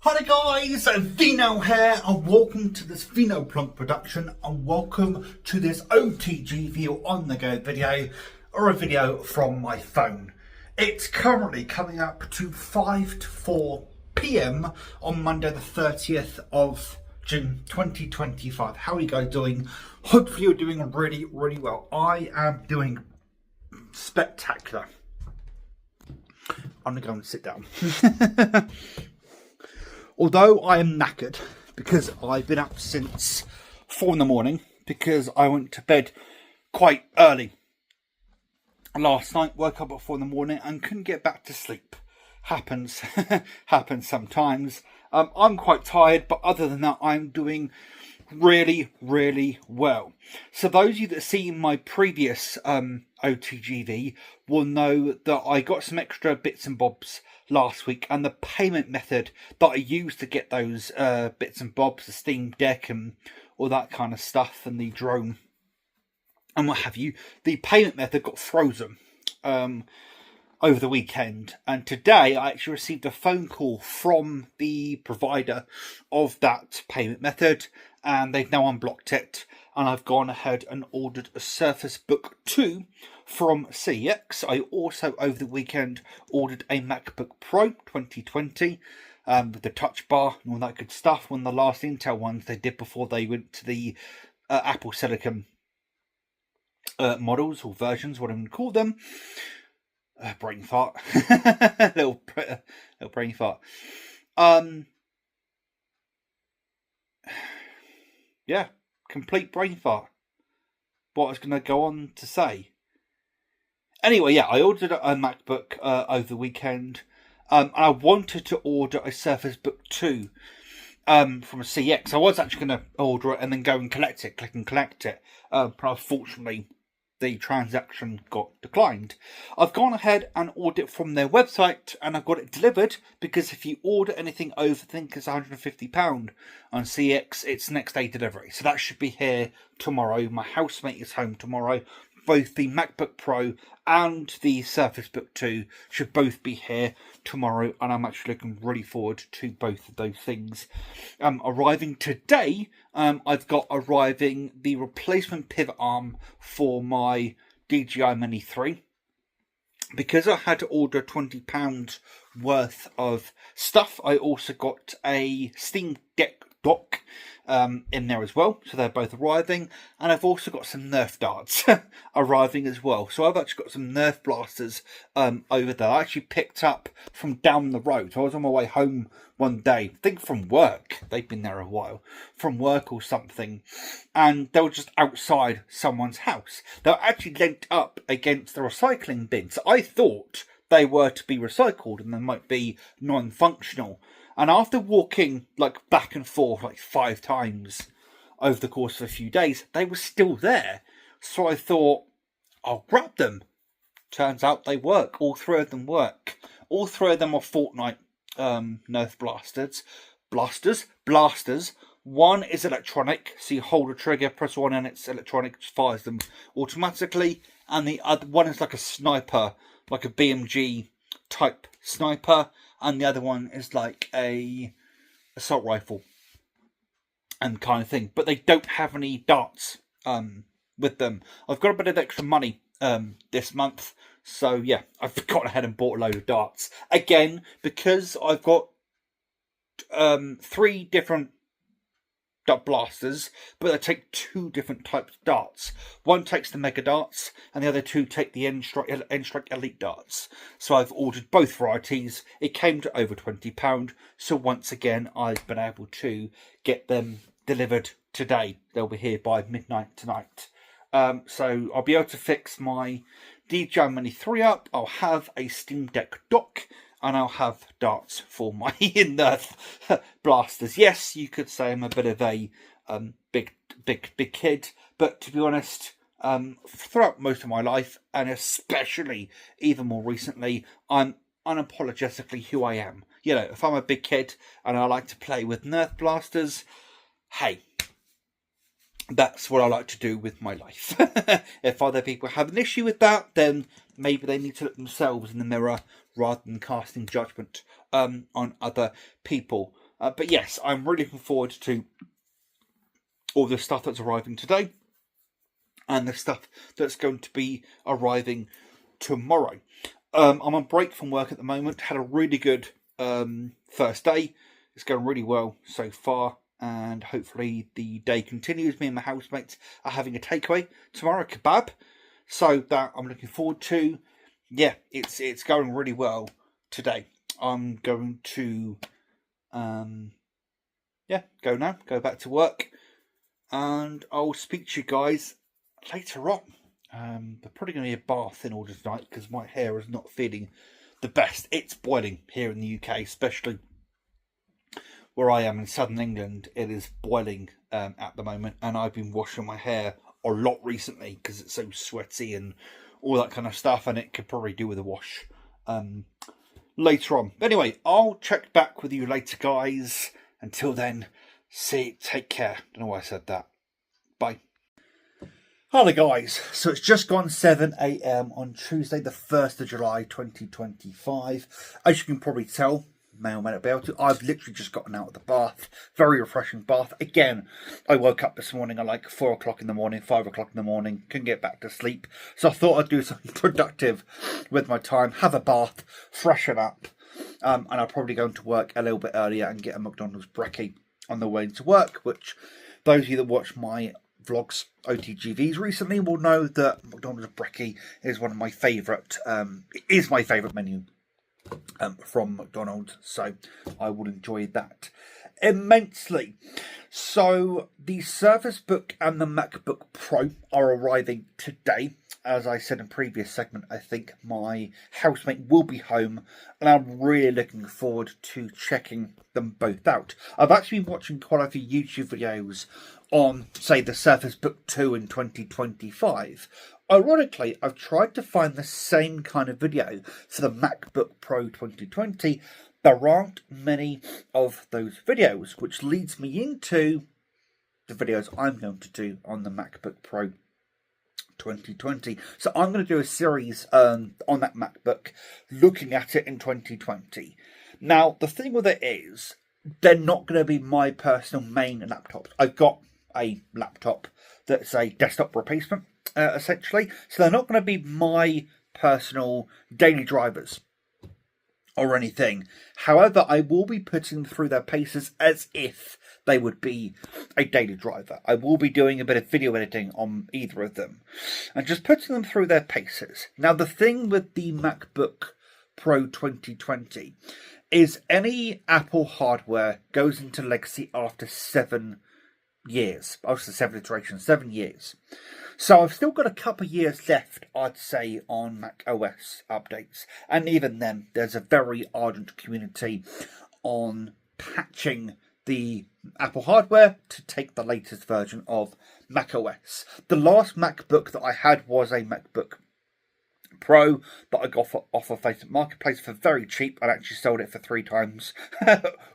Hi guys, Vino here and welcome to this Vino Plunk production and welcome to this OTGV or on the go video or a video from my phone. It's currently coming up to 5 to 4 p.m. on Monday the 30th of June 2025. How are you guys doing? Hopefully you're doing really well. I am doing spectacular. I'm gonna go and sit down. Although I am knackered because I've been up since 4 in the morning because I went to bed quite early last night, woke up at 4 in the morning and couldn't get back to sleep. Happens, happens sometimes. I'm quite tired, but other than that, I'm doing really well. So those of you that see my previous OTGV will know that I got some extra bits and bobs last week, and the payment method that I used to get those bits and bobs, the Steam Deck and all that kind of stuff, and the drone and what have you, the payment method got frozen over the weekend, and today I actually received a phone call from the provider of that payment method, and they've now unblocked it, and I've gone ahead and ordered a Surface Book 2 from CX. I also over the weekend ordered a MacBook Pro 2020 with the touch bar and all that good stuff, one of the last Intel ones they did before they went to the Apple Silicon models or versions, whatever you call them. Brain fart. little brain fart. Yeah, complete brain fart. What I was going to go on to say. Anyway, yeah, I ordered a MacBook over the weekend. And I wanted to order a Surface Book 2 from a CX. I was actually going to order it and then go and collect it, click and collect it. But unfortunately, the transaction got declined. I've gone ahead and ordered it from their website, and I've got it delivered, because if you order anything over, I think it's £150 on CX, it's next day delivery. So that should be here tomorrow. My housemate is home tomorrow. Both the MacBook Pro and the Surface Book 2 should both be here tomorrow, and I'm actually looking really forward to both of those things arriving today. I've got arriving the replacement pivot arm for my DJI Mini 3. Because I had to order £20 worth of stuff, I also got a Steam Deck dock in there as well, so they're both arriving, and I've also got some Nerf darts arriving as well. So I've actually got some Nerf blasters over there. I actually picked up from down the road. So I was on my way home one day, I think from work, they've been there a while, from work or something, and they were just outside someone's house. They were actually linked up against the recycling bins. I thought they were to be recycled and they might be non-functional. And after walking like back and forth like 5 times over the course of a few days, they were still there. So I thought, I'll grab them. Turns out they work. All 3 of them work. All 3 of them are Fortnite Nerf blasters. One is electronic, so you hold a trigger, press one, and it's electronic, it fires them automatically. And the other one is like a sniper, like a BMG type sniper. And the other one is like a assault rifle and kind of thing. But they don't have any darts with them. I've got a bit of extra money this month. So yeah, I've gone ahead and bought a load of darts. Again, because I've got 3 different dart blasters, but they take 2 different types of darts. One takes the mega darts, and the other 2 take the N-Strike Elite darts. So I've ordered both varieties. It came to over £20. So once again, I've been able to get them delivered today. They'll be here by midnight tonight. So I'll be able to fix my DJI Mini 3 up. I'll have a Steam Deck dock, and I'll have darts for my Nerf blasters. Yes, you could say I'm a bit of a big kid, but to be honest, throughout most of my life, and especially even more recently, I'm unapologetically who I am. You know, if I'm a big kid and I like to play with Nerf blasters, hey, that's what I like to do with my life. If other people have an issue with that, then maybe they need to look themselves in the mirror rather than casting judgment on other people. But yes, I'm really looking forward to all the stuff that's arriving today and the stuff that's going to be arriving tomorrow. I'm on break from work at the moment. Had a really good first day. It's going really well so far, and hopefully the day continues. Me and my housemates are having a takeaway tomorrow, a kebab. So that I'm looking forward to. Yeah, it's going really well today. I'm going to go now, go back to work, and I'll speak to you guys later on. There's probably going to be a bath in order tonight because my hair is not feeling the best. It's boiling here in the UK, especially where I am in southern England. It is boiling at the moment, and I've been washing my hair a lot recently because it's so sweaty and all that kind of stuff, and it could probably do with a wash later on. Anyway, I'll check back with you later, guys. Until then, take care. Don't know why I said that. Bye. Hello guys, so it's just gone 7 AM on Tuesday the 1st of July 2025. As you can probably tell, may or may not be able to, I've literally just gotten out of the bath. Very refreshing bath. Again, I woke up this morning at like 4 o'clock in the morning, 5 o'clock in the morning, couldn't get back to sleep. So I thought I'd do something productive with my time, have a bath, freshen up, and I'll probably go into work a little bit earlier and get a McDonald's brekkie on the way to work, which those of you that watch my vlogs, OTGVs recently, will know that McDonald's brekkie is one of my favourite, is my favourite menu from McDonald's, so I will enjoy that immensely. So the Surface Book and the MacBook Pro are arriving today. As I said in previous segment, I think my housemate will be home, and I'm really looking forward to checking them both out. I've actually been watching quite a few YouTube videos on, say, the Surface Book 2 in 2025. Ironically, I've tried to find the same kind of video for the MacBook Pro 2020. There aren't many of those videos, which leads me into the videos I'm going to do on the MacBook Pro 2020. So I'm going to do a series on that MacBook, looking at it in 2020. Now, the thing with it is, they're not going to be my personal main laptops. I've got a laptop that's a desktop replacement, essentially. So they're not going to be my personal daily drivers or anything. However, I will be putting them through their paces as if they would be a daily driver. I will be doing a bit of video editing on either of them and just putting them through their paces. Now, the thing with the MacBook Pro 2020 is any Apple hardware goes into legacy after 7 years. After 7 iterations, 7 years. So I've still got a couple of years left, I'd say, on Mac OS updates. And even then, there's a very ardent community on patching the Apple hardware to take the latest version of Mac OS. The last MacBook that I had was a MacBook Pro that I got off of Facebook Marketplace for very cheap. I actually sold it for 3 times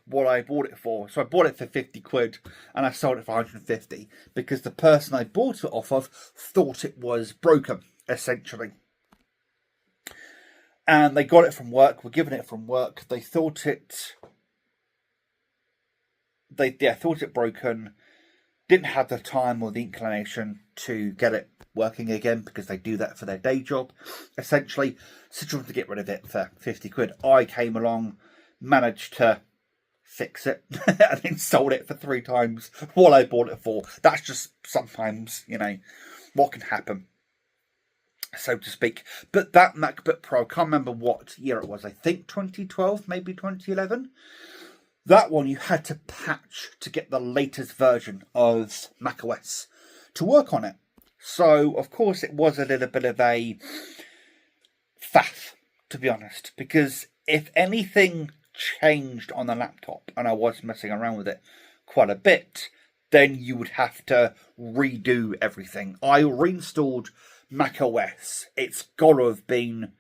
what I bought it for. So I bought it for 50 quid and I sold it for 150 because the person I bought it off of thought it was broken, essentially. And they got it from work, were given it from work. They thought it thought it broken, didn't have the time or the inclination to get it working again because they do that for their day job, essentially. So trying to get rid of it for 50 quid. I came along, managed to fix it, and then sold it for 3 times what I bought it for. That's just sometimes, what can happen, so to speak. But that MacBook Pro, I can't remember what year it was. I think 2012, maybe 2011. That one you had to patch to get the latest version of macOS to work on it. So, of course, it was a little bit of a faff, to be honest, because if anything changed on the laptop, and I was messing around with it quite a bit, then you would have to redo everything. I reinstalled macOS. It's got to have been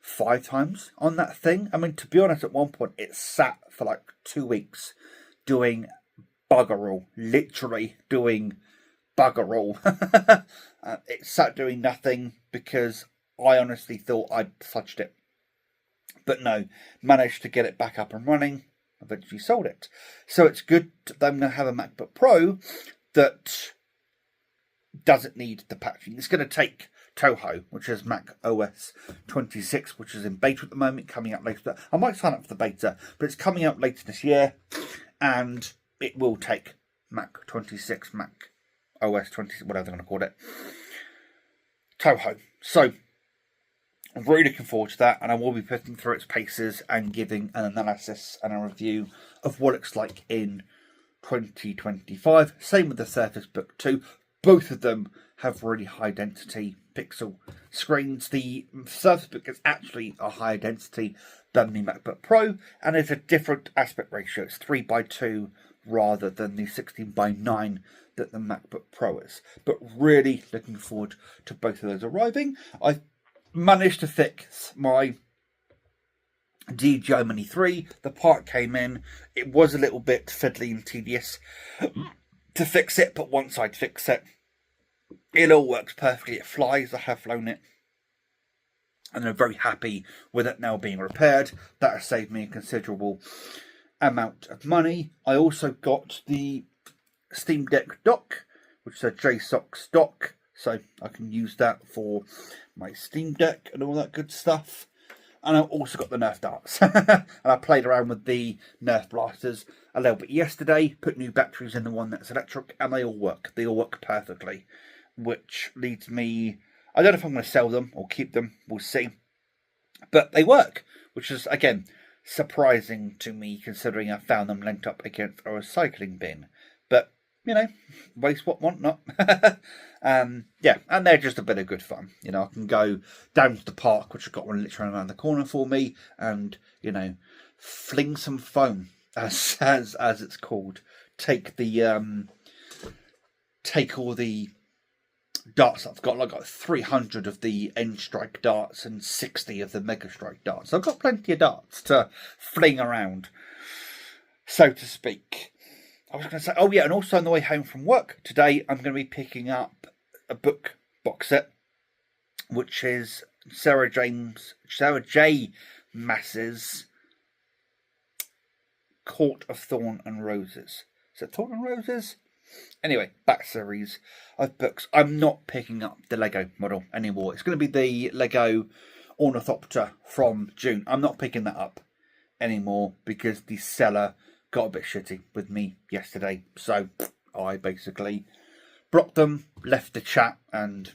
5 times on that thing. I mean, to be honest, at one point it sat for like 2 weeks doing bugger all, literally doing bugger all. It sat doing nothing because I honestly thought I'd fudged it. But no, managed to get it back up and running. eventually sold it. So it's good that I'm going to have a MacBook Pro that doesn't need the patching. It's going to take Toho, which is Mac OS 26, which is in beta at the moment, coming out later. I might sign up for the beta, but it's coming out later this year, and it will take Mac 26, Mac OS 26, whatever they're going to call it, Toho. So I'm really looking forward to that, and I will be putting through its paces and giving an analysis and a review of what it's like in 2025. Same with the Surface Book 2. Both of them have really high density pixel screens. The Surface Book is actually a higher density than the MacBook Pro, and it's a different aspect ratio. It's 3:2 rather than the 16:9 that the MacBook Pro is. But really looking forward to both of those arriving. I managed to fix my DJI Mini 3. The part came in. It was a little bit fiddly and tedious to fix it, but once I'd fix it, it all works perfectly. It flies. I have flown it, and I'm very happy with it now being repaired. That has saved me a considerable amount of money. I also got the Steam Deck dock, which is a JSOCKS dock, so I can use that for my Steam Deck and all that good stuff. And I've also got the Nerf darts. And I played around with the Nerf blasters a little bit yesterday, put new batteries in the one that's electric, and they all work. They all work perfectly, which leads me... I don't know if I'm going to sell them or keep them. We'll see. But they work, which is, again, surprising to me, considering I found them lent up against a recycling bin. But, you know, waste what, want not. Yeah, and they're just a bit of good fun. You know, I can go down to the park, which I've got one literally around the corner for me, and, you know, fling some foam, as it's called. Take all the darts I've got. I've got 300 of the End Strike darts and 60 of the Mega Strike darts. So I've got plenty of darts to fling around, so to speak. I was going to say, oh yeah, and also on the way home from work today, I'm going to be picking up a book box set, which is Sarah J. Maas's Court of Thorn and Roses. Is it Thorn and Roses? Anyway, that series of books. I'm not picking up the Lego model anymore. It's going to be the Lego Ornithopter from June. I'm not picking that up anymore because the seller got a bit shitty with me yesterday. So I basically blocked them, left the chat, and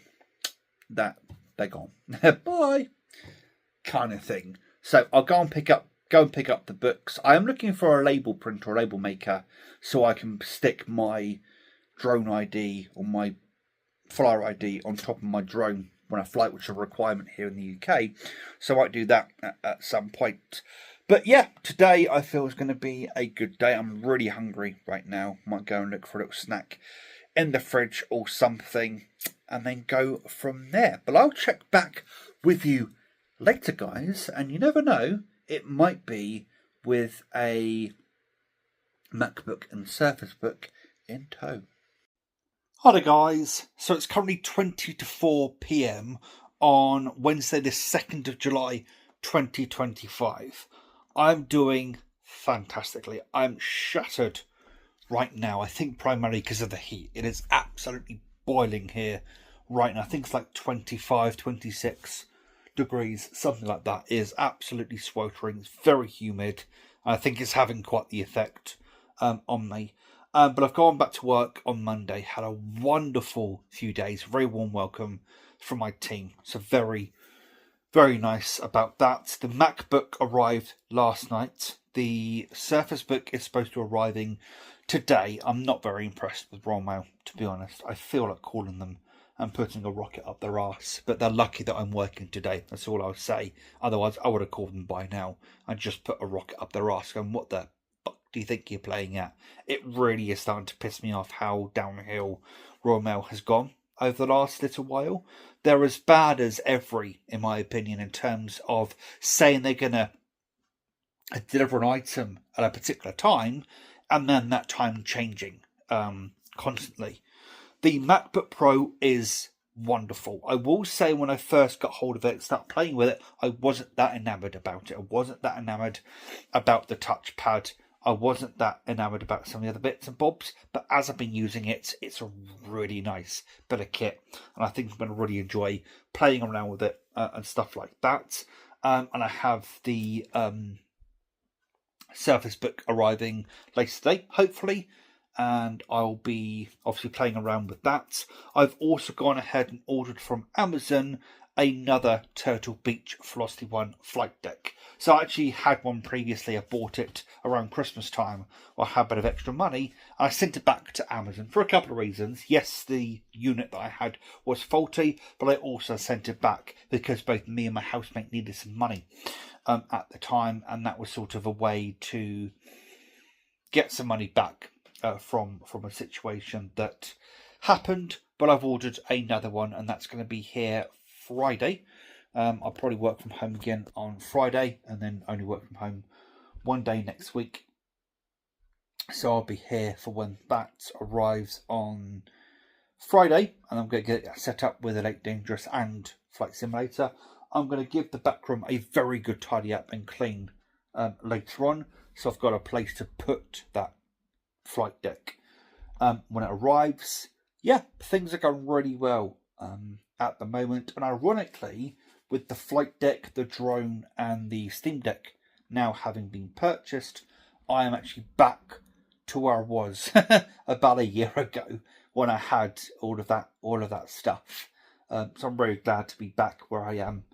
that they're gone. Bye, kind of thing. So I'll go and pick up the books. I am looking for a label printer or label maker so I can stick my drone ID or my flyer ID on top of my drone when I fly, which is a requirement here in the UK. So I might do that at some point. But yeah, today I feel is going to be a good day. I'm really hungry right now. Might go and look for a little snack in the fridge or something and then go from there. But I'll check back with you later, guys. And you never know, it might be with a MacBook and Surface Book in tow. Hi there, guys. So it's currently 20 to 4 p.m. on Wednesday the 2nd of July 2025. I'm doing fantastically. I'm shattered right now. I think primarily because of the heat. It is absolutely boiling here right now. I think it's like 25, 26 degrees, something like that. It is absolutely sweltering. It's very humid. I think it's having quite the effect on me. But I've gone back to work on Monday. Had a wonderful few days. Very warm welcome from my team. So very, very nice about that. The MacBook arrived last night. The Surface Book is supposed to be arriving today. I'm not very impressed with Royal Mail, to be honest. I feel like calling them and putting a rocket up their arse. But they're lucky that I'm working today. That's all I'll say. Otherwise, I would have called them by now and just put a rocket up their arse. And what the fuck do you think you're playing at? It really is starting to piss me off how downhill Royal Mail has gone over the last little while. They're as bad as every, in my opinion, in terms of saying they're going to deliver an item at a particular time and then that time changing constantly. The MacBook Pro is wonderful. I will say when I first got hold of it, started playing with it, I wasn't that enamoured about it. I wasn't that enamoured about the touchpad I wasn't that enamoured about some of the other bits and bobs, but as I've been using it, it's a really nice bit of kit, and I think I'm going to really enjoy playing around with it and stuff like that. And I have the Surface Book arriving later today, hopefully, and I'll be obviously playing around with that. I've also gone ahead and ordered from Amazon another Turtle Beach Velocity 1 flight deck. So I actually had one previously. I bought it around Christmas time, or I had a bit of extra money, and I sent it back to Amazon for a couple of reasons. Yes, the unit that I had was faulty, but I also sent it back because both me and my housemate needed some money at the time, and that was sort of a way to get some money back from a situation that happened. But I've ordered another one, and that's going to be here Friday. I'll probably work from home again on Friday, and then only work from home one day next week. So I'll be here for when that arrives on Friday, and I'm going to get it set up with Elite Dangerous and Flight Simulator. I'm going to give the back room a very good tidy up and clean later on, so I've got a place to put that flight deck when it arrives. Yeah, things are going really well at the moment, and ironically, with the flight deck, the drone, and the Steam Deck now having been purchased, I am actually back to where I was about a year ago when I had all of that stuff. So I'm very glad to be back where I am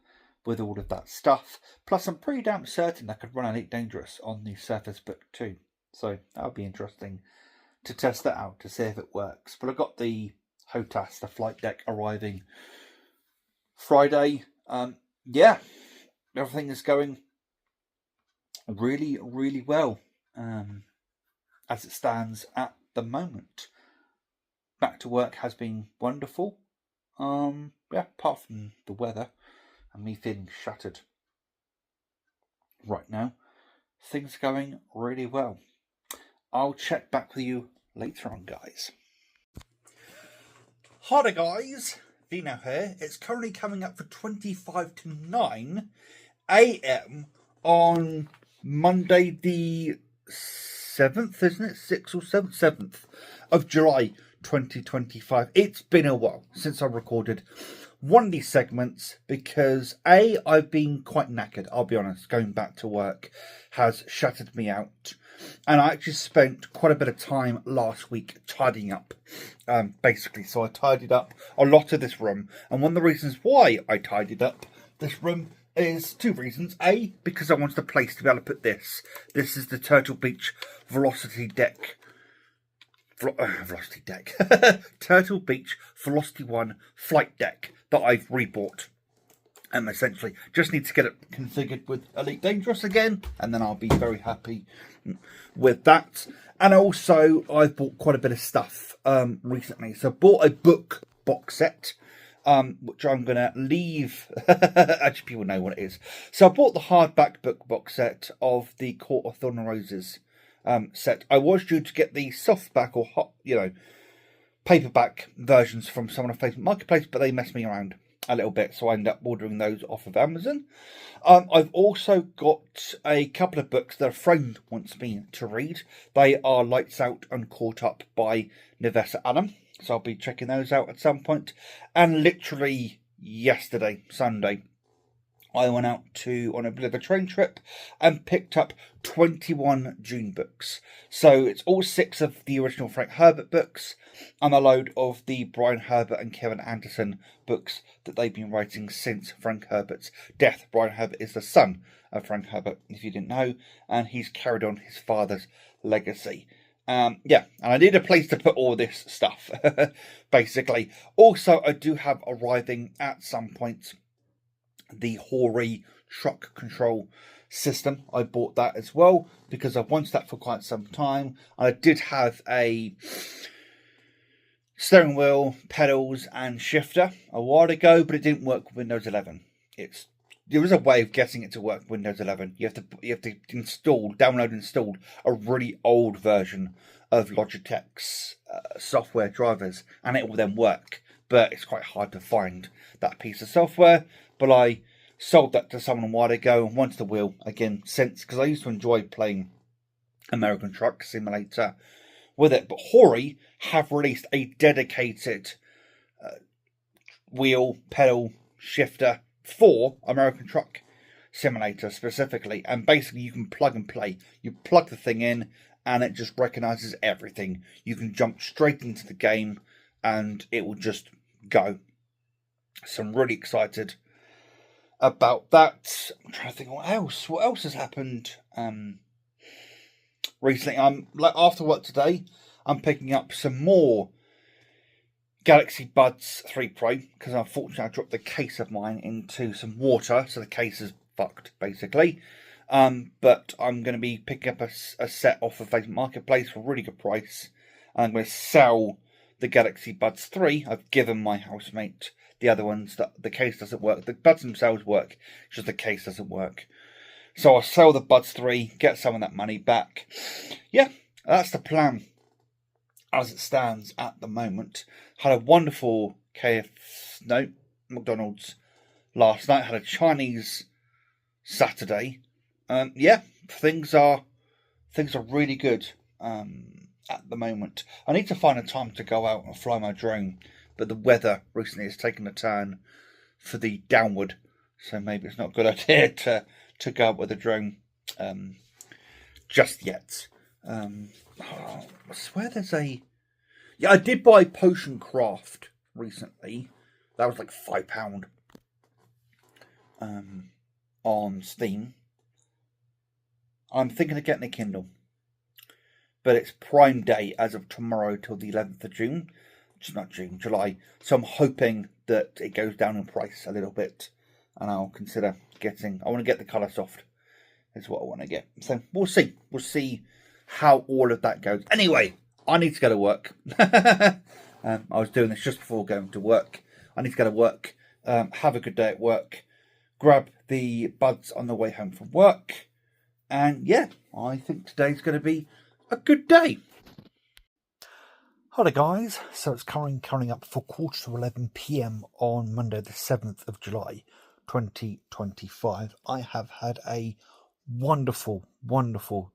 with all of that stuff. Plus, I'm pretty damn certain I could run Elite Dangerous on the Surface Book too. So that'll be interesting to test that out to see if it works. But I've got the HOTAS, the flight deck, arriving Friday. Yeah, everything is going really, really well as it stands at the moment. Back to work has been wonderful. Yeah, apart from the weather and me feeling shattered right now, things are going really well. I'll check back with you later on, guys. Hi there, guys. Vino here. It's currently coming up for 25 to 9 a.m. on Monday the 7th, isn't it? 6th or 7th? 7th of July 2025. It's been a while since I recorded one of these segments because I've been quite knackered, I'll be honest. Going back to work has shattered me out, and I actually spent quite a bit of time last week tidying up, basically. So I tidied up a lot of this room, and one of the reasons why I tidied up this room is two reasons. Because I wanted a place to be able to put this. This is the Turtle Beach Velocity Deck. Velocity Deck. Turtle Beach Velocity 1 flight deck that I've rebought. And essentially just need to get it configured with Elite Dangerous again, and then I'll be very happy with that. And also, I've bought quite a bit of stuff recently. So I bought a book box set, which I'm going to leave. Actually, people know what it is. So I bought the hardback book box set of the Court of Thorn and Roses set. I was due to get the softback or hot, paperback versions from someone on Facebook Marketplace, but they messed me around a little bit, so I ended up ordering those off of Amazon. I've also got a couple of books that a friend wants me to read. They are Lights Out and Caught Up by Nivessa Adam, so I'll be checking those out at some point. And literally yesterday, Sunday, I went out on a bit of a train trip and picked up 21 June books. So it's all 6 of the original Frank Herbert books and a load of the Brian Herbert and Kevin Anderson books that they've been writing since Frank Herbert's death. Brian Herbert is the son of Frank Herbert, if you didn't know, and he's carried on his father's legacy. And I need a place to put all this stuff, basically. Also, I do have arriving at some point the Hori truck control system. I bought that as well because I've wanted that for quite some time. I did have a steering wheel, pedals and shifter a while ago, but it didn't work with Windows 11. There is a way of getting it to work with Windows 11. You have to download a really old version of Logitech's software drivers, and it will then work. But it's quite hard to find that piece of software. But I sold that to someone a while ago and wanted the wheel again since, because I used to enjoy playing American Truck Simulator with it. But Hori have released a dedicated wheel, pedal, shifter for American Truck Simulator specifically. And basically you can plug and play. You plug the thing in and it just recognises everything. You can jump straight into the game and it will just go. So I'm really excited about that. I'm trying to think what else has happened recently. After work today, I'm picking up some more Galaxy Buds 3 Pro because unfortunately I dropped the case of mine into some water, so the case is fucked basically. But I'm going to be picking up a set off of Facebook Marketplace for a really good price, and I'm going to sell the Galaxy Buds 3. I've given my housemate the other ones. That the case doesn't work. The buds themselves work, just the case doesn't work. So I'll sell the Buds 3, get some of that money back. Yeah, that's the plan as it stands at the moment. Had a wonderful McDonald's last night. Had a Chinese Saturday. Yeah, things are really good at the moment. I need to find a time to go out and fly my drone, but the weather recently has taken a turn for the downward, so maybe it's not a good idea to go out with a drone just yet. I swear there's a... Yeah, I did buy Potion Craft recently. That was like £5 on Steam. I'm thinking of getting a Kindle. But it's Prime Day as of tomorrow till the 11th of June. It's not June, July. So I'm hoping that it goes down in price a little bit. And I'll consider getting... I want to get the colour soft. Is what I want to get. So we'll see. We'll see how all of that goes. Anyway, I need to go to work. I was doing this just before going to work. I need to go to work. Have a good day at work. Grab the buds on the way home from work. And yeah, I think today's going to be a good day. Hello guys, so it's coming up for 11:15 PM on Monday the 7th of July 2025. I have had a wonderful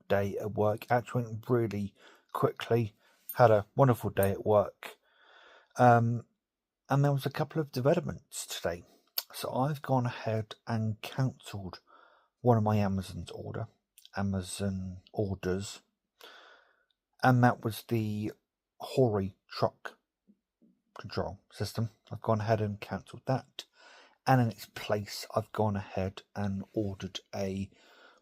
day at work. Actually went really quickly. Had a wonderful day at work. And there was a couple of developments today. So I've gone ahead and cancelled one of my Amazon orders. And that was the Hori truck control system. I've gone ahead and cancelled that. And in its place, I've gone ahead and ordered a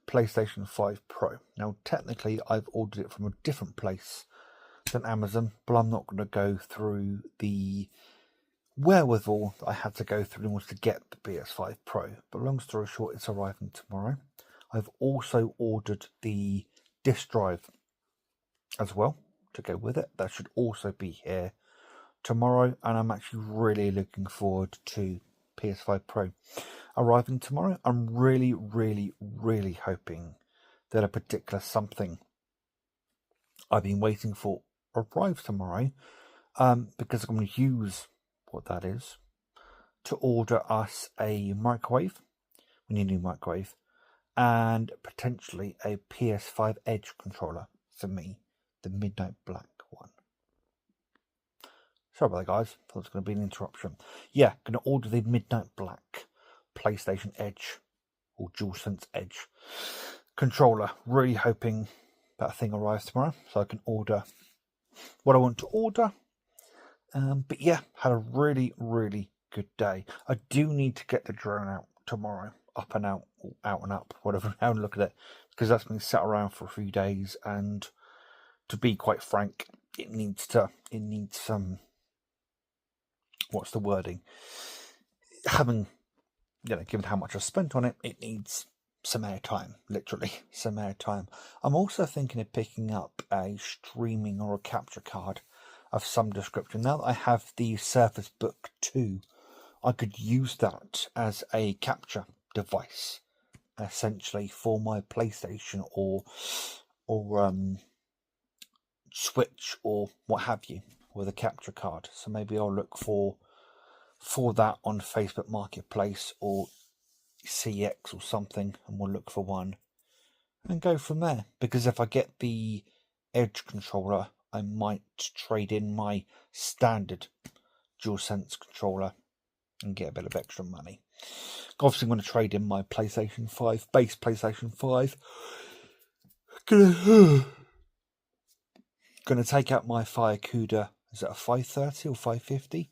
PlayStation 5 Pro. Now, technically, I've ordered it from a different place than Amazon, but I'm not going to go through the wherewithal that I had to go through in order to get the PS5 Pro. But long story short, it's arriving tomorrow. I've also ordered the disk drive as well to go with it. That should also be here tomorrow, and I'm actually really looking forward to PS5 Pro arriving tomorrow. I'm really hoping that a particular something I've been waiting for arrives tomorrow, because I'm going to use what that is to order us a microwave. We need a new microwave, and potentially a PS5 Edge controller for me, the Midnight Black one. Sorry about that, guys. Thought it was going to be an interruption. Yeah, going to order the Midnight Black PlayStation Edge or DualSense Edge controller. Really hoping that thing arrives tomorrow so I can order what I want to order. But yeah, had a really good day. I do need to get the drone out tomorrow, up and out, or out and up, whatever. Now look at it, because that's been sat around for a few days, and to be quite frank, it needs some. What's the wording? Having, given how much I spent on it, it needs some airtime, literally some airtime. I'm also thinking of picking up a streaming or a capture card of some description. Now that I have the Surface Book 2, I could use that as a capture device, essentially, for my PlayStation or Switch or what have you, with a capture card. So maybe I'll look for that on Facebook Marketplace or CX or something, and we'll look for one and go from there. Because if I get the Edge controller, I might trade in my standard DualSense controller and get a bit of extra money. Obviously, I'm going to trade in my PlayStation 5, base PlayStation 5. Gonna take out my Firecuda, is it a 530 or 550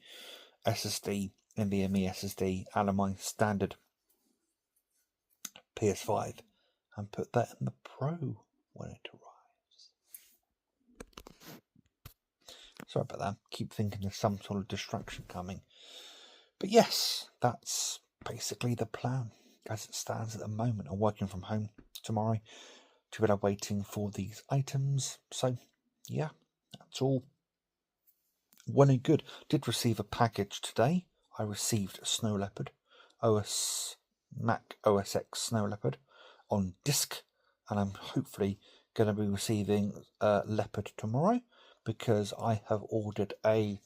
SSD, NVMe SSD, out of my standard PS5, and put that in the Pro when it arrives. Sorry about that. Keep thinking there's some sort of distraction coming. But yes, that's basically the plan as it stands at the moment. I'm working from home tomorrow to be waiting for these items. So yeah, that's all well and good. Did receive a package today. I received a Snow Leopard, Mac OS X Snow Leopard on disc, and I'm hopefully going to be receiving Leopard tomorrow, because I have ordered a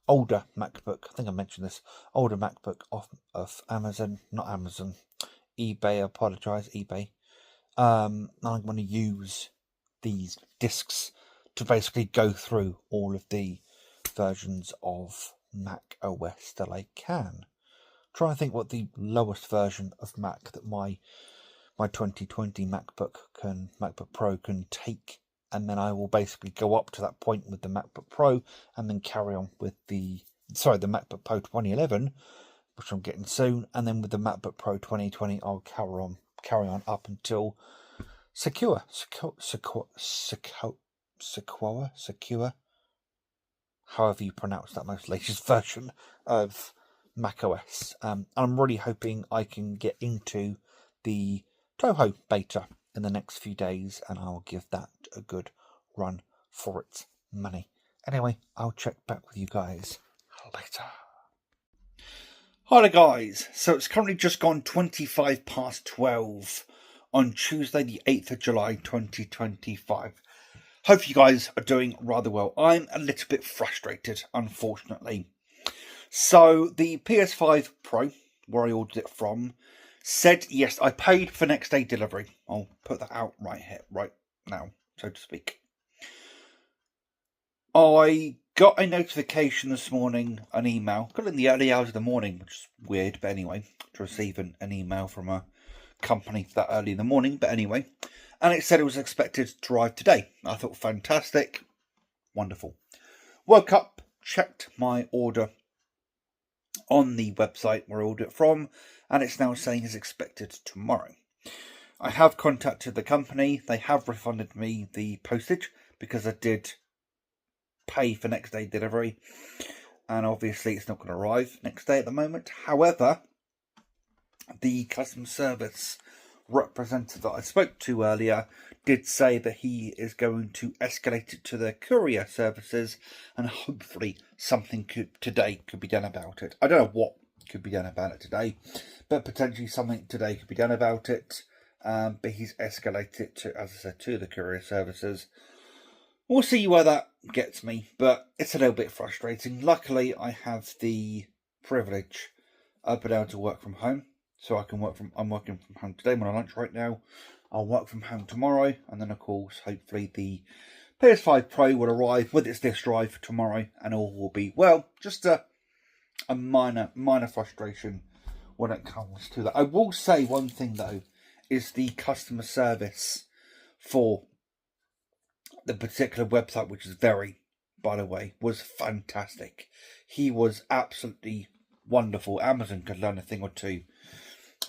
older MacBook. I think I mentioned this. Older MacBook off of Amazon, not Amazon, eBay. I apologise, eBay. I'm going to use these discs to basically go through all of the versions of Mac OS that I can. Try and think what the lowest version of Mac that my 2020 MacBook Pro can take, and then I will basically go up to that point with the MacBook Pro, and then carry on with the MacBook Pro 2011, which I'm getting soon, and then with the MacBook Pro 2020 I'll carry on up until Secure, however you pronounce that most latest version of macOS. I'm really hoping I can get into the Toho beta in the next few days, and I'll give that a good run for its money. Anyway, I'll check back with you guys later. Hi there guys, so it's currently just gone 25 past 12 on Tuesday the 8th of July 2025. Hope you guys are doing rather well. I'm a little bit frustrated, unfortunately. So the PS5 Pro, where I ordered it from, said yes, I paid for next day delivery. I'll put that out right now, so to speak. I got a notification this morning, an email, got it in the early hours of the morning, which is weird, but anyway, to receive an email from a company that early in the morning, but anyway, and it said it was expected to arrive today. I thought, fantastic, wonderful. Woke up, checked my order on the website where I ordered it from, and it's now saying it's expected tomorrow. I have contacted the company. They have refunded me the postage because I did pay for next day delivery, and obviously it's not going to arrive next day at the moment. However, the customer service representative that I spoke to earlier did say that he is going to escalate it to the courier services, and hopefully something could be done about it. I don't know what could be done about it today, but potentially something today could be done about it. But he's escalated it to, as I said, to the courier services. We'll see where that gets me, but it's a little bit frustrating. Luckily, I have the privilege of being able to work from home. So I'm working from home today. I'm on lunch right now. I'll work from home tomorrow, and then of course, hopefully the PS5 Pro will arrive with its disk drive tomorrow, and all will be well. Just a minor frustration when it comes to that. I will say one thing though, is the customer service for the particular website, which is Very, by the way, was fantastic. He was absolutely wonderful. Amazon could learn a thing or two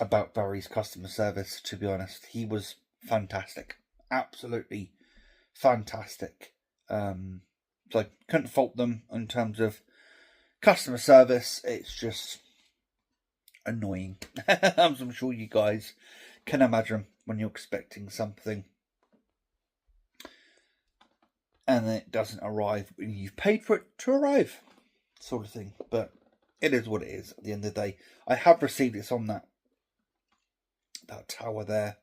about Barry's customer service, to be honest. He was fantastic. Absolutely fantastic. So I couldn't fault them in terms of customer service. It's just annoying. As I'm sure you guys can imagine when you're expecting something and then it doesn't arrive when you've paid for it to arrive, sort of thing. But it is what it is at the end of the day. I have received it on that tower there.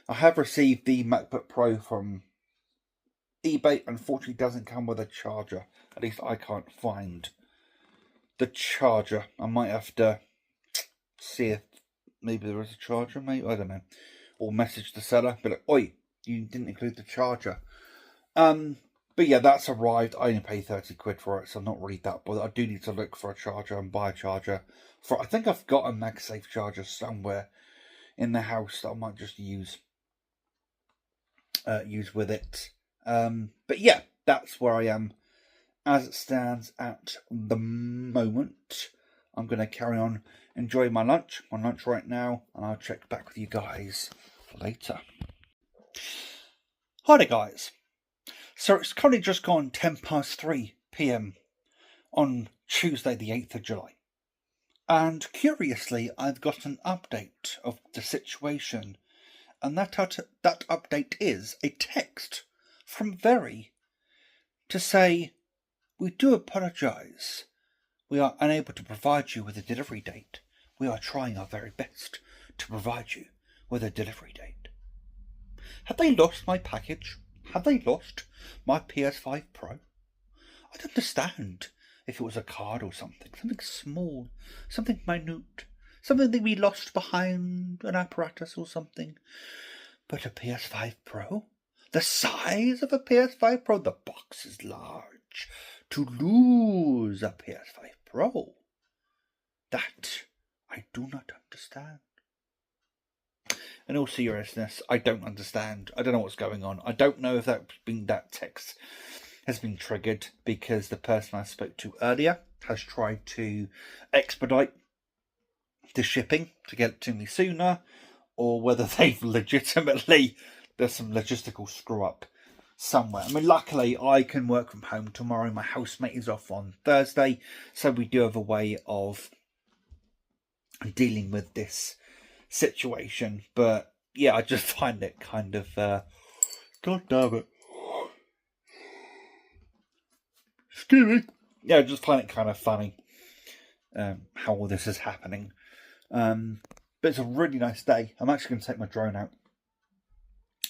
I have received the MacBook Pro from eBay. Unfortunately, doesn't come with a charger. At least I can't find the charger. I might have to see if maybe there is a charger, maybe, I don't know. Or message the seller, be like, oi, you didn't include the charger. But yeah, that's arrived. I only paid 30 quid for it, so I'm not really that bothered. I do need to look for a charger and buy a charger. I think I've got a MagSafe charger somewhere in the house that I might just use with it. But yeah, that's where I am as it stands at the moment. I'm going to carry on enjoying my lunch right now, and I'll check back with you guys later. Hi there, guys. So it's currently just gone 3 p.m. on Tuesday the 8th of July. And curiously, I've got an update of the situation. And that update is a text from Very to say, "We do apologise. We are unable to provide you with a delivery date. We are trying our very best to provide you with a delivery date." Have they lost my package? Have they lost my PS5 Pro? I don't understand if it was a card or something small, something minute, something that we lost behind an apparatus or something. But a PS5 Pro? The size of a PS5 Pro? The box is large. To lose a PS5 Pro? That I do not understand. In all seriousness, I don't understand. I don't know what's going on. I don't know if that text has been triggered because the person I spoke to earlier has tried to expedite the shipping to get it to me sooner, or whether they've legitimately, there's some logistical screw up somewhere. I mean, luckily I can work from home tomorrow. My housemate is off on Thursday, so we do have a way of dealing with this situation. But yeah, I just find it kind of god damn it, excuse me. Yeah, I just find it kind of funny how all this is happening. But it's a really nice day. I'm actually going to take my drone out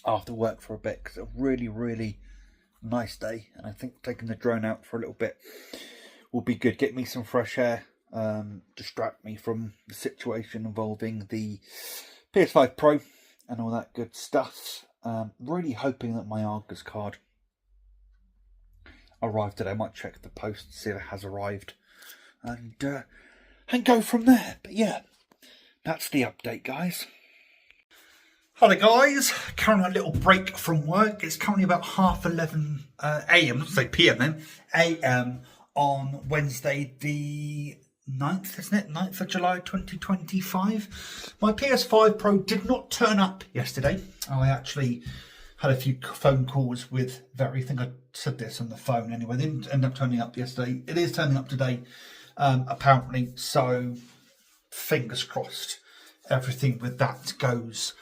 after work for a bit, because it's a really, really nice day, and I think taking the drone out for a little bit will be good. Get me some fresh air, distract me from the situation involving the PS5 Pro and all that good stuff. Really hoping that my Argus card arrived today. I might check the post to see if it has arrived, and go from there. But yeah, that's the update, guys. Hello guys, currently a little break from work. It's currently about 11:30 a.m, not to say p.m. then, a.m. on Wednesday the 9th, isn't it? 9th of July 2025. My PS5 Pro did not turn up yesterday. I actually had a few phone calls with Very. I think I said this on the phone anyway. They didn't end up turning up yesterday. It is turning up today, apparently, so fingers crossed everything with that goes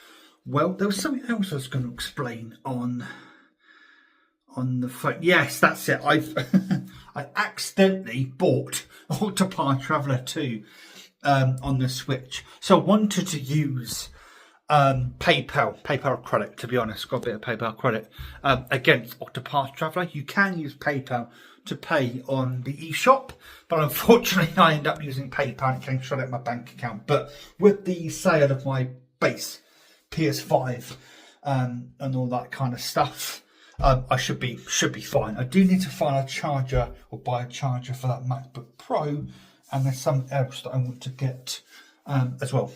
well. There was something else I was going to explain on the phone. Yes, that's it. I accidentally bought Octopath Traveler 2 on the Switch. So I wanted to use PayPal credit, to be honest. Got a bit of PayPal credit against Octopath Traveler. You can use PayPal to pay on the eShop, but unfortunately I ended up using PayPal and it came straight out of my bank account. But with the sale of my base PS5 and all that kind of stuff, I should be fine. I do need to find a charger or buy a charger for that MacBook Pro, and there's something else that I want to get as well,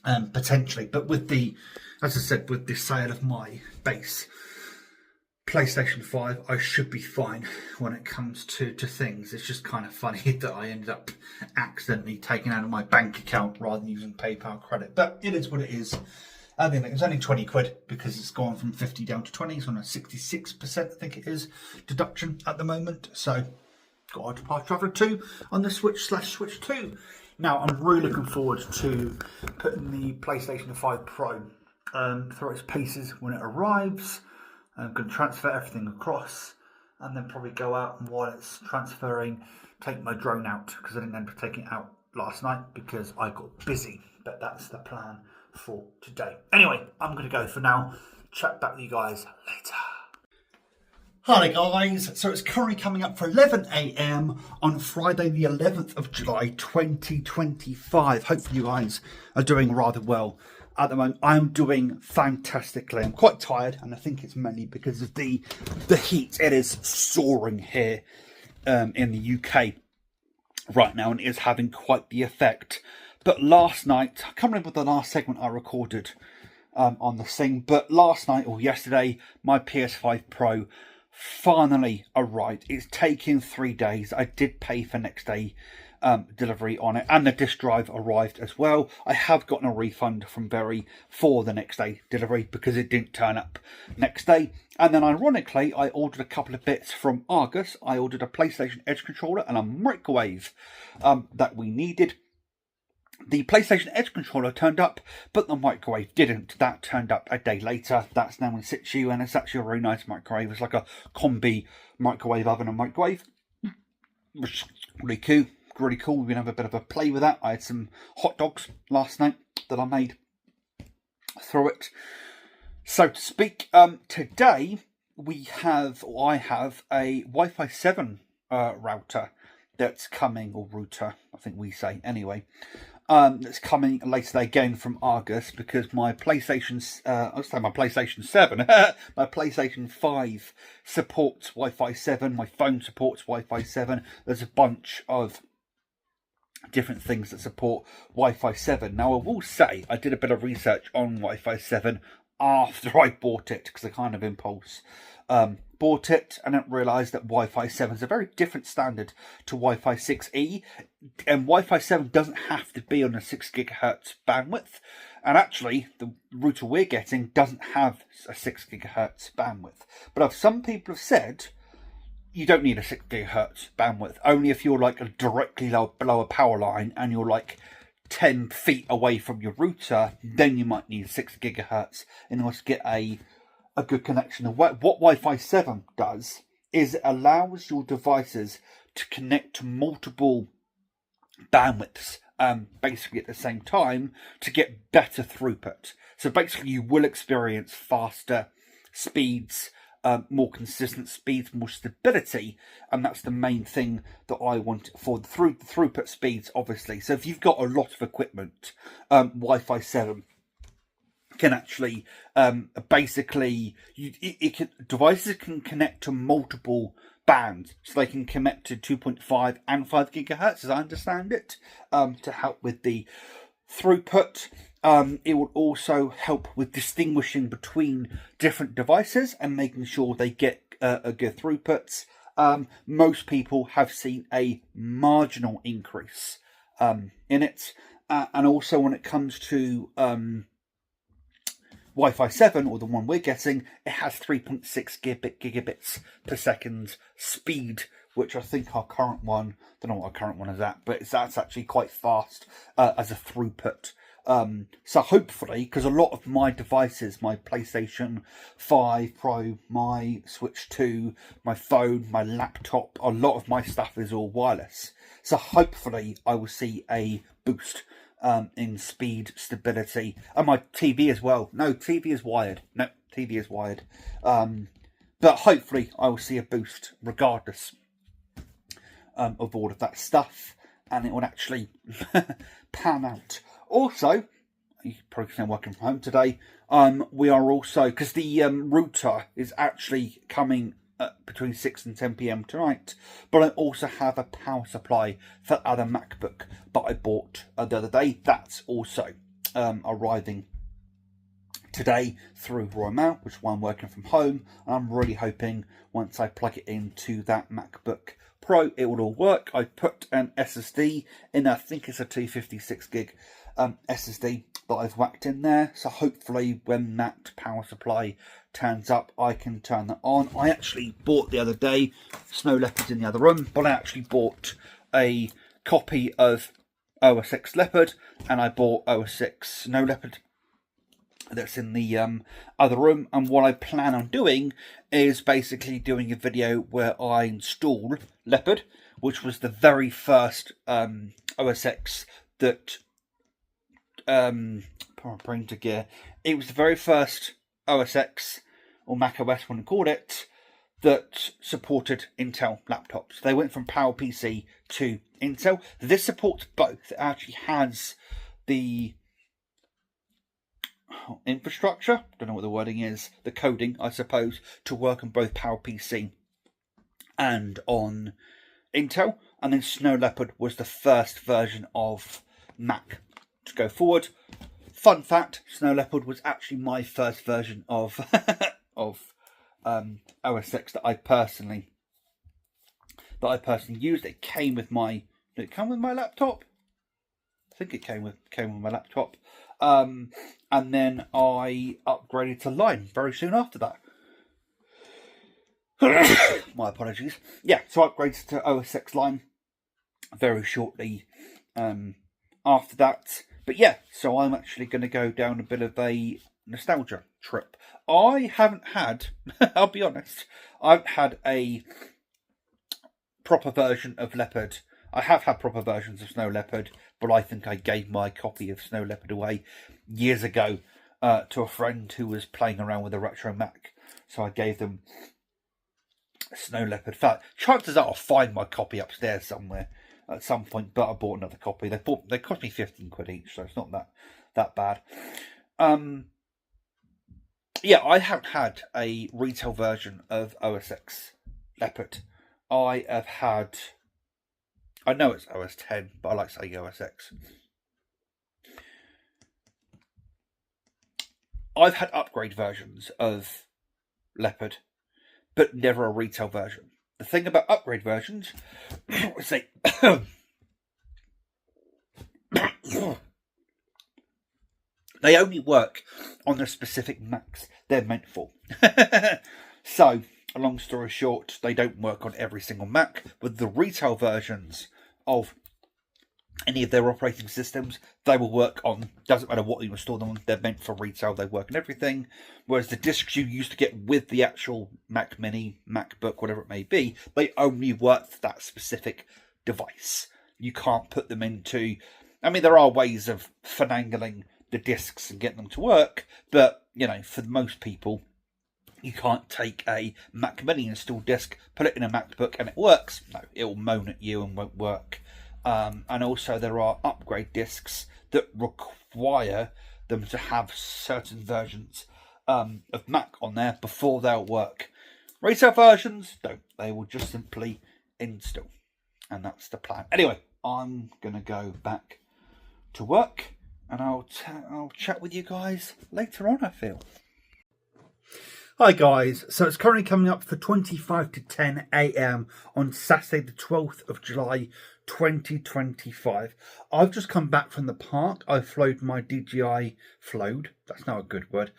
potentially. But with the, as I said, with the sale of my base PlayStation 5, I should be fine when it comes to things. It's just kind of funny that I ended up accidentally taking out of my bank account rather than using PayPal credit. But it is what it is. I mean, it was only 20 quid because it's gone from 50 down to 20. It's on a 66%, I think it is, deduction at the moment. So, got Octopath Traveler 2 on the Switch/Switch 2. Now, I'm really looking forward to putting the PlayStation 5 Pro through its paces when it arrives. I'm going to transfer everything across and then probably go out, and while it's transferring, take my drone out, because I didn't end up taking it out last night because I got busy. But that's the plan for today. Anyway, I'm going to go for now. Chat back with you guys later. Hi guys, so it's currently coming up for 11 a.m. on Friday the 11th of July 2025. Hopefully you guys are doing rather well at the moment. I'm doing fantastically. I'm quite tired, and I think it's mainly because of the heat. It is soaring here in the UK right now, and it is having quite the effect. But last night, I can't remember the last segment I recorded on the thing, but last night or yesterday, my PS5 Pro finally arrived. It's taken 3 days. I did pay for next day delivery on it, and the disk drive arrived as well. I have gotten a refund from Very for the next day delivery because it didn't turn up next day. And then ironically, I ordered a couple of bits from Argos. I ordered a PlayStation Edge controller and a microwave that we needed. The PlayStation Edge controller turned up, but the microwave didn't. That turned up a day later. That's now in situ, and it's actually a very nice microwave. It's like a combi microwave oven and microwave, which is really cool. Really cool. We're gonna have a bit of a play with that. I had some hot dogs last night that I made through it, so to speak. Today we have, or I have, a Wi-Fi 7 router that's coming, or router, I think we say anyway. That's coming later today again from Argos, because my PlayStation 7, my PlayStation 5 supports Wi-Fi 7. My phone supports Wi-Fi 7. There's a bunch of different things that support Wi-Fi 7. Now, I will say I did a bit of research on Wi-Fi 7 after I bought it, because I kind of impulse bought it, and I realised that Wi-Fi 7 is a very different standard to Wi-Fi 6E, and Wi-Fi 7 doesn't have to be on a 6 gigahertz bandwidth, and actually the router we're getting doesn't have a 6 gigahertz bandwidth. But some people have said you don't need a 6 gigahertz bandwidth, only if you're like directly below a power line and you're like 10 feet away from your router, then you might need 6 gigahertz in order to get a good connection. What Wi-Fi 7 does is it allows your devices to connect to multiple bandwidths basically at the same time to get better throughput. So basically you will experience faster speeds, more consistent speeds, more stability, and that's the main thing that I want for the throughput speeds, obviously. So if you've got a lot of equipment, Wi-Fi 7 can actually basically devices can connect to multiple bands, so they can connect to 2.5 and 5 gigahertz, as I understand it, to help with the throughput. It will also help with distinguishing between different devices and making sure they get a good throughput. Most people have seen a marginal increase in it, and also when it comes to Wi-Fi 7, or the one we're getting, it has 3.6 gigabits per second speed, which I think our current one, I don't know what our current one is at, but that's actually quite fast as a throughput. So hopefully, because a lot of my devices, my PlayStation 5 Pro, my Switch 2, my phone, my laptop, a lot of my stuff is all wireless. So hopefully I will see a boost in speed, stability, and my TV as well. No, TV is wired. But hopefully I will see a boost regardless of all of that stuff, and it will actually pan out. Also, you probably can working from home today. We are also, because the router is actually coming between 6 and 10 p.m. tonight, but I also have a power supply for the other MacBook that I bought the other day. That's also arriving today through Royal Mail, which is why I'm working from home. And I'm really hoping once I plug it into that MacBook Pro, it will all work. I put an SSD in, I think it's a 256 gig SSD that I've whacked in there, so hopefully when that power supply turns up I can turn that on. I actually bought the other day, Snow Leopard's in the other room, but I actually bought a copy of OS X Leopard, and I bought OS X Snow Leopard that's in the other room. And what I plan on doing is basically doing a video where I install Leopard, which was the very first OS X that brain to gear. It was the very first OS X, or Mac OS when we called it, that supported Intel laptops. They went from PowerPC to Intel. This supports both. It actually has the infrastructure, don't know what the wording is, the coding, I suppose, to work on both PowerPC and on Intel. And then Snow Leopard was the first version of Mac to go forward. Fun fact, Snow Leopard was actually my first version of OS X that I personally used. It came with my. Did it come with my laptop? I think it came with my laptop. And then I upgraded to Line very soon after that. My apologies. Yeah, so I upgraded to OS X Line very shortly after that. But yeah, so I'm actually going to go down a bit of a nostalgia trip. I haven't had, I'll be honest, I haven't had a proper version of Leopard. I have had proper versions of Snow Leopard, but I think I gave my copy of Snow Leopard away years ago to a friend who was playing around with a retro Mac. So I gave them Snow Leopard. In fact, chances are I'll find my copy upstairs somewhere at some point, but I bought another copy. They cost me 15 quid each, so it's not that bad. Yeah, I haven't had a retail version of OS X Leopard. I have had, I know it's OS 10, but I like saying OS X. I've had upgrade versions of Leopard, but never a retail version. The thing about upgrade versions is they only work on the specific Macs they're meant for. So, a long story short, they don't work on every single Mac. With the retail versions of any of their operating systems, they will work on, doesn't matter what you install them on, they're meant for retail, they work on everything. Whereas the discs you used to get with the actual Mac Mini, MacBook, whatever it may be, they only work for that specific device. You can't put them into, I mean, there are ways of finagling the discs and getting them to work, but, you know, for most people, you can't take a Mac Mini installed disc, put it in a MacBook and it works. No, it will moan at you and won't work. And also there are upgrade discs that require them to have certain versions of Mac on there before they'll work. Retail versions don't. They will just simply install. And that's the plan. Anyway, I'm going to go back to work and I'll chat with you guys later on, I feel. Hi guys, so it's currently coming up for 25 to 10 a.m. on Saturday the 12th of July 2025. I've just come back from the park. I flowed my DJI, that's not a good word.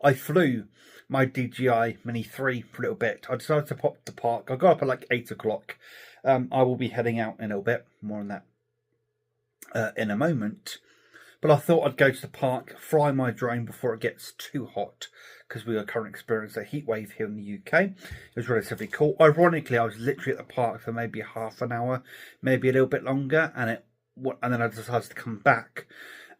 I flew my DJI Mini 3 for a little bit. I decided to pop to the park. I got up at like 8 o'clock. I will be heading out in a little bit, more on that in a moment. But I thought I'd go to the park, fly my drone before it gets too hot, because we are currently experiencing a heat wave here in the UK. It was relatively cool. Ironically, I was literally at the park for maybe half an hour, maybe a little bit longer, and then I decided to come back.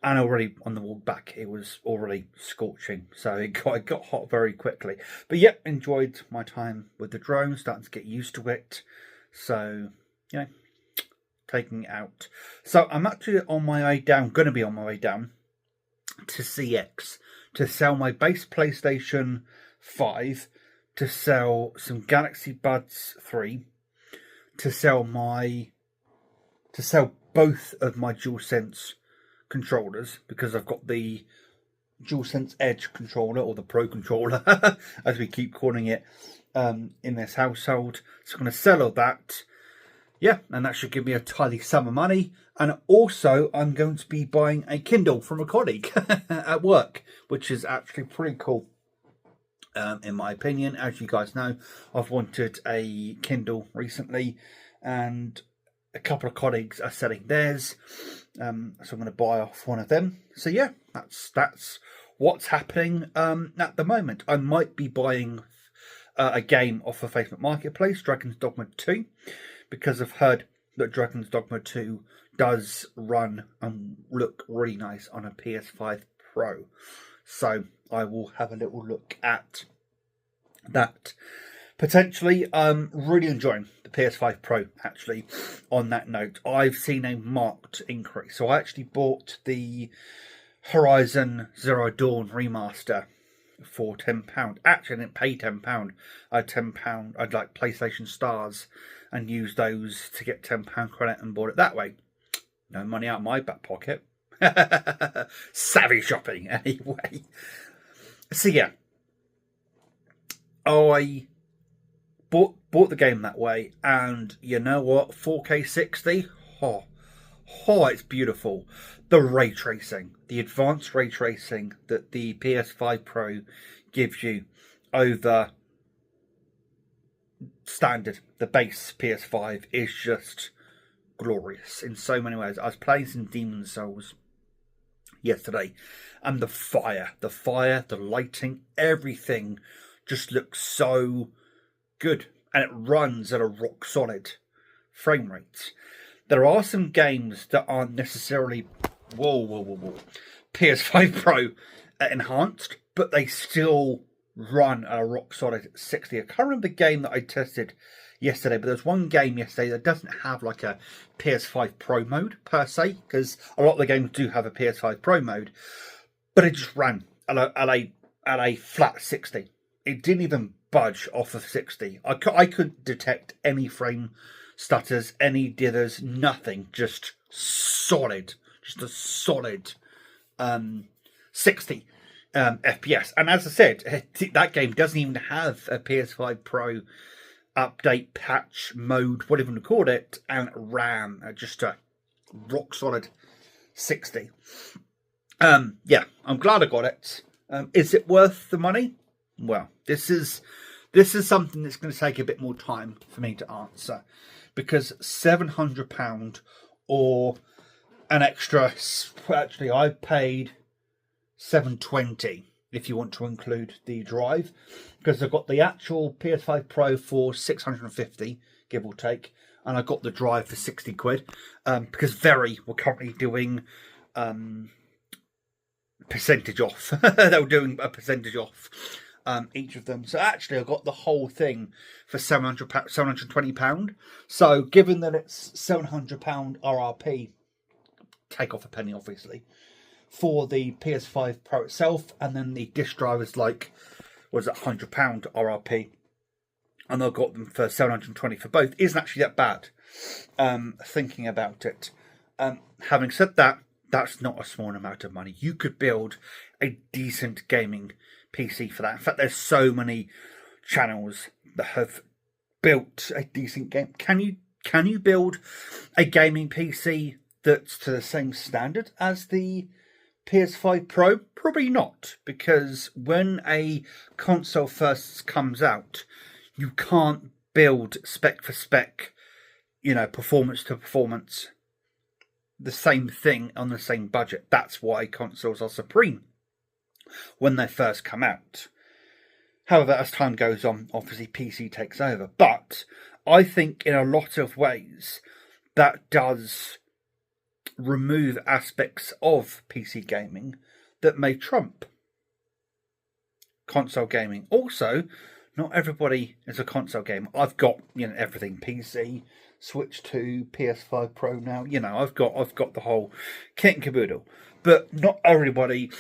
And already on the walk back, it was already scorching, so it got hot very quickly. But yep, enjoyed my time with the drone, starting to get used to it. So, you know, taking it out. So I'm actually on my way down, going to be on my way down to CX to sell my base PlayStation 5, to sell some Galaxy Buds 3, to sell both of my DualSense controllers, because I've got the DualSense Edge controller, or the Pro controller, as we keep calling it in this household. So I'm going to sell all that. Yeah, and that should give me a tidy sum of money. And also, I'm going to be buying a Kindle from a colleague at work, which is actually pretty cool, in my opinion. As you guys know, I've wanted a Kindle recently, and a couple of colleagues are selling theirs. So I'm going to buy off one of them. So yeah, that's what's happening at the moment. I might be buying a game off of Facebook Marketplace, Dragon's Dogma 2. Because I've heard that Dragon's Dogma 2 does run and look really nice on a PS5 Pro. So I will have a little look at that. Potentially, really enjoying the PS5 Pro, actually, on that note. I've seen a marked increase. So I actually bought the Horizon Zero Dawn remaster for £10. Actually, I didn't pay £10. I had £10. I'd like PlayStation Stars and used those to get £10 credit and bought it that way. No money out of my back pocket. Savvy shopping, anyway. So yeah, I bought the game that way, and you know what? 4K 60. It's beautiful. The ray tracing, the advanced ray tracing that the PS5 Pro gives you over standard, the base PS5, is just glorious in so many ways. I was playing some Demon's Souls yesterday, and the fire, the lighting, everything just looks so good, and it runs at a rock solid frame rate. There are some games that aren't necessarily PS5 Pro enhanced, but they still run at a rock solid 60. I can't remember the game that I tested yesterday, but there's one game yesterday that doesn't have like a PS5 Pro mode per se, because a lot of the games do have a PS5 Pro mode, but it just ran at a flat 60. It didn't even budge off of 60. I couldn't detect any frame stutters, any dithers, nothing. Just solid, just a solid 60 FPS. And as I said, that game doesn't even have a PS5 Pro update, patch, mode, whatever you want to call it, and it ran at just a rock solid 60. Yeah, I'm glad I got it. Is it worth the money? Well, this is something that's going to take a bit more time for me to answer, because £700 or an extra. Actually, I paid £720 if you want to include the drive, because I've got the actual PS5 Pro for £650, give or take, and I got the drive for £60. Because Very were currently doing percentage off. They were doing a percentage off. Each of them. So actually I got the whole thing for £720. So given that it's £700 RRP, take off a penny obviously, for the PS5 Pro itself, and then the disc drive is like, was it £100 RRP, and I got them for £720 for both. Isn't actually that bad, thinking about it. Having said that, that's not a small amount of money. You could build a decent gaming PC for that. In fact, there's so many channels that have built a decent game. Can you build a gaming PC that's to the same standard as the PS5 Pro? Probably not, because when a console first comes out, you can't build spec for spec, performance to performance, the same thing on the same budget. That's why consoles are supreme when they first come out. However, as time goes on, obviously PC takes over. But I think in a lot of ways that does remove aspects of PC gaming that may trump console gaming. Also, not everybody is a console gamer. I've got everything: PC, Switch 2, PS5 Pro now. I've got the whole kit and caboodle. But not everybody,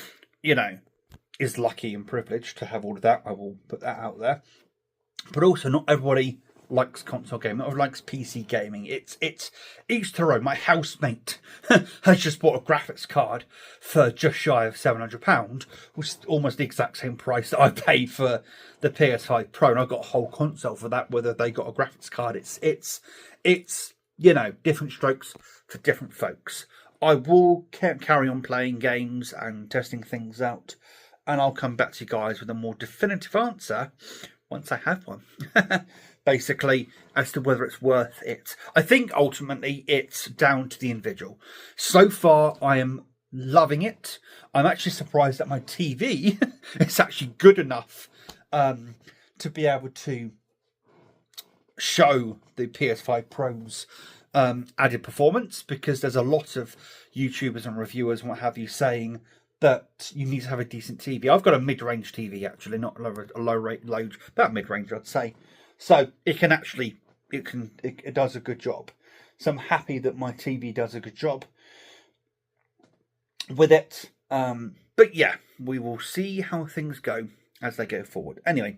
is lucky and privileged to have all of that. I will put that out there. But also, not everybody likes console gaming, not everybody likes PC gaming. It's each to their own. My housemate has just bought a graphics card for just shy of £700, which is almost the exact same price that I paid for the PS5 Pro, and I got a whole console for that. Whether they got a graphics card, it's different strokes for different folks. I will carry on playing games and testing things out, and I'll come back to you guys with a more definitive answer once I have one. Basically, as to whether it's worth it. I think ultimately it's down to the individual. So far, I am loving it. I'm actually surprised that my TV is actually good enough to be able to show the PS5 Pro's added performance, because there's a lot of YouTubers and reviewers and what have you saying that you need to have a decent TV. I've got a mid-range TV, actually, not a low, about mid-range, I'd say. So it can actually, it does a good job. So I'm happy that my TV does a good job with it. But yeah, we will see how things go as they go forward. Anyway,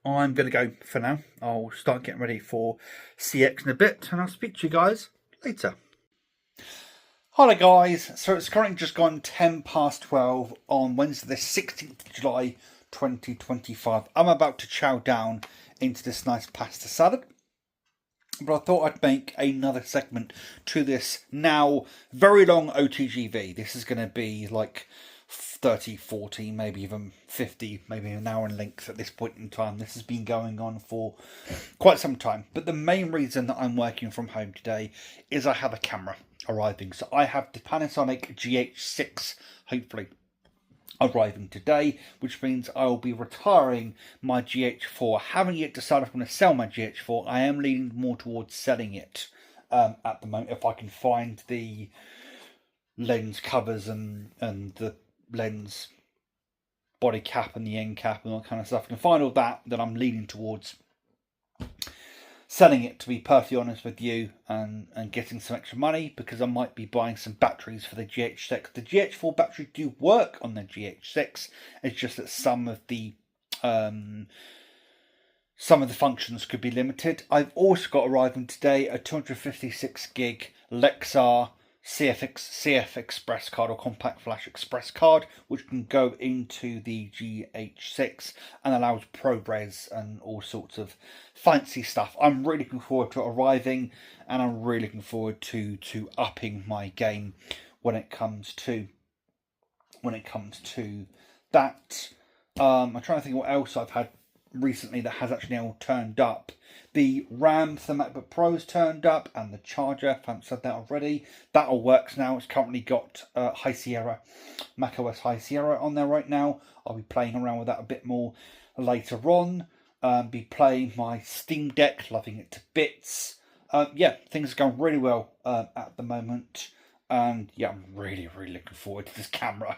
I'm going to go for now. I'll start getting ready for CX in a bit, and I'll speak to you guys later. Hi guys, so it's currently just gone 10 past 12 on Wednesday the 16th of July 2025. I'm about to chow down into this nice pasta salad, but I thought I'd make another segment to this now very long OTGV. This is going to be like 30, 40, maybe even 50, maybe an hour in length at this point in time. This has been going on for quite some time, but the main reason that I'm working from home today is I have a camera arriving. So I have the Panasonic GH6, hopefully, arriving today, which means I will be retiring my GH4. I haven't yet decided if I'm going to sell my GH4. I am leaning more towards selling it at the moment, if I can find the lens covers and the lens body cap and the end cap and all that kind of stuff. If I can find all that, then I'm leaning towards selling it, to be perfectly honest with you, and getting some extra money, because I might be buying some batteries for the GH6. The GH4 batteries do work on the GH6. It's just that some of the functions could be limited. I've also got arriving today a 256 gig Lexar CF Express card, or Compact Flash Express card, which can go into the GH6 and allows ProRes and all sorts of fancy stuff. I'm really looking forward to it arriving, and I'm really looking forward to upping my game when it comes to that. I'm trying to think what else I've had recently that has actually now turned up. The RAM for the MacBook Pro's turned up, and the charger, if I haven't said that already, that all works now. It's currently got High Sierra, macOS High Sierra on there right now. I'll be playing around with that a bit more later on. Be playing my Steam Deck, loving it to bits. Yeah, things are going really well at the moment. And yeah, I'm really looking forward to this camera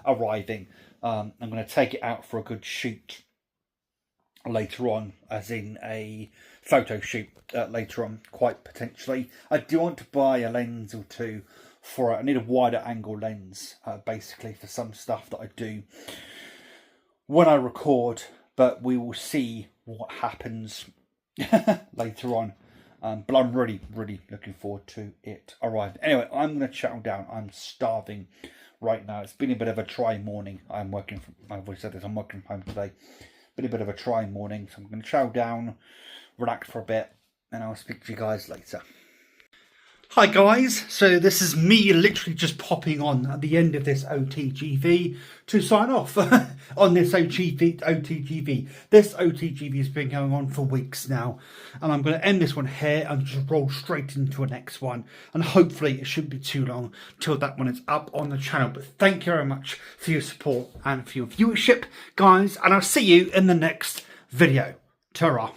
arriving. I'm going to take it out for a good shoot later on, as in a photo shoot later on, quite potentially. I do want to buy a lens or two for it. I need a wider angle lens, basically, for some stuff that I do when I record, but we will see what happens later on. But I'm really looking forward to it arriving. Anyway, I'm going to chow down. I'm starving right now. It's been a bit of a try morning. I've always said this, I'm working from home today. Been a bit of a try morning, so I'm going to chow down, relax for a bit, and I'll speak to you guys later. Hi guys, so this is me literally just popping on at the end of this OTGV to sign off on this OTGV. This OTGV has been going on for weeks now, and I'm going to end this one here and just roll straight into a next one, and hopefully it shouldn't be too long till that one is up on the channel. But thank you very much for your support and for your viewership, guys, and I'll see you in the next video. Ta-ra.